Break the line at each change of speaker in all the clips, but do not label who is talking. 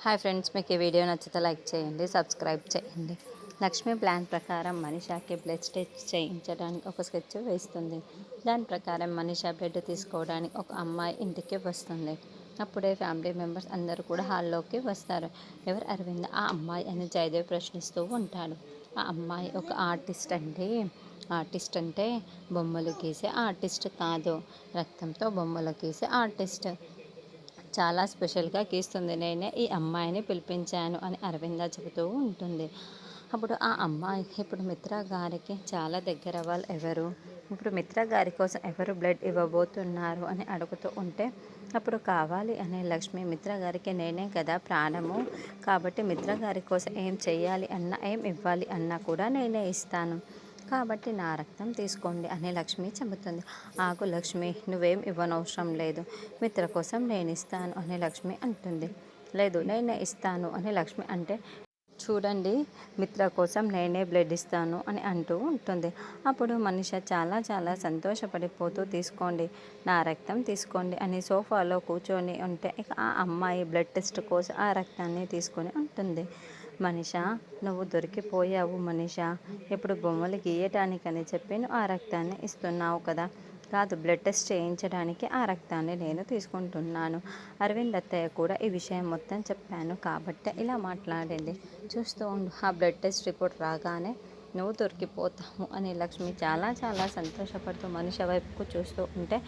Hi friends, మీకు ఈ video నచ్చితే లైక్ చేయండి, సబ్స్క్రైబ్ చేయండి. లక్ష్మి ప్లాన్ ప్రకారం మనీషాకి బ్లడ్ టెస్ట్ చేయించడానికి ఒక స్కెచ్ వేస్తుంది. దాని ప్రకారం మనీషా బ్లడ్ తీసుకోవడానికి ఒక అమ్మాయి ఇంటికి వస్తుంది. అప్పుడే ఫ్యామిలీ మెంబర్స్ అందరూ కూడా హాల్లోకి వస్తారు. ఎవరు అరవింద్ ఆ అమ్మాయి అని జయదేవ్ ప్రశ్నిస్తూ ఉంటాడు. ఆ అమ్మాయి ఒక ఆర్టిస్ట్ అండి. ఆర్టిస్ట్ అంటే బొమ్మలు గీసే ఆర్టిస్ట్ కాదు, రక్తంతో బొమ్మలు గీసే ఆర్టిస్ట్. చాలా స్పెషల్గా గీస్తుంది. నేనే ఈ అమ్మాయిని పిలిపించాను అని అరవింద చెబుతూ ఉంటుంది. అప్పుడు ఆ అమ్మాయి ఇప్పుడు మిత్ర గారికి చాలా దగ్గర వాళ్ళు ఎవరు, ఇప్పుడు మిత్ర గారి కోసం ఎవరు బ్లడ్ ఇవ్వబోతున్నారు అని అడుగుతూ ఉంటే, అప్పుడు కావాలి అనే లక్ష్మి మిత్ర గారికి నేనే కదా ప్రాణము, కాబట్టి మిత్ర గారి కోసం ఏం చెయ్యాలి అన్నా ఏం ఇవ్వాలి అన్నా కూడా నేనే ఇస్తాను, కాబట్టి నా రక్తం తీసుకోండి అని లక్ష్మి చెబుతుంది. ఆగు లక్ష్మి, నువ్వేం ఇవ్వనవసరం లేదు, మిత్ర కోసం నేను ఇస్తాను అని లక్ష్మి అంటుంది. లేదు నేనే ఇస్తాను అని లక్ష్మి అంటే, చూడండి మిత్ర కోసం నేనే బ్లడ్ ఇస్తాను అని అంటూ ఉంటుంది. అప్పుడు మనిష చాలా చాలా సంతోషపడిపోతూ తీసుకోండి, నా రక్తం తీసుకోండి అని సోఫాలో కూర్చొని ఉంటే, ఇక ఆ అమ్మాయి బ్లడ్ టెస్ట్ కోసం ఆ రక్తాన్ని తీసుకొని ఉంటుంది. మనిష, నువ్వు దొరికిపోయావు మనిష, ఇప్పుడు బొమ్మలు గీయటానికని చెప్పి నువ్వు ఆ రక్తాన్ని ఇస్తున్నావు కదా, కాదు బ్లడ్ టెస్ట్ చేయించడానికి ఆ రక్తాన్ని నేను తీసుకుంటున్నాను. అరవింద్ అత్తయ్య కూడా ఈ విషయం మొత్తం చెప్పాను కాబట్టి ఇలా మాట్లాడింది. చూస్తూ ఉండు, ఆ బ్లడ్ టెస్ట్ రిపోర్ట్ రాగానే నువ్వు దొరికిపోతావు అని లక్ష్మి చాలా చాలా సంతోషపడుతూ మనిషి వైపుకు చూస్తూ ఉంటే,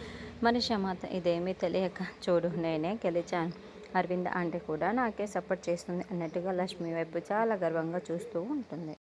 మనిషి మాత్రం ఇదేమీ తెలియక, చూడు నేనే గెలిచాను, అరవింద్ ఆంటీ కూడా నాకే సపోర్ట్ చేస్తుంది అన్నట్టుగా లక్ష్మి వైపు చాలా గర్వంగా చూస్తూ ఉంటుంది.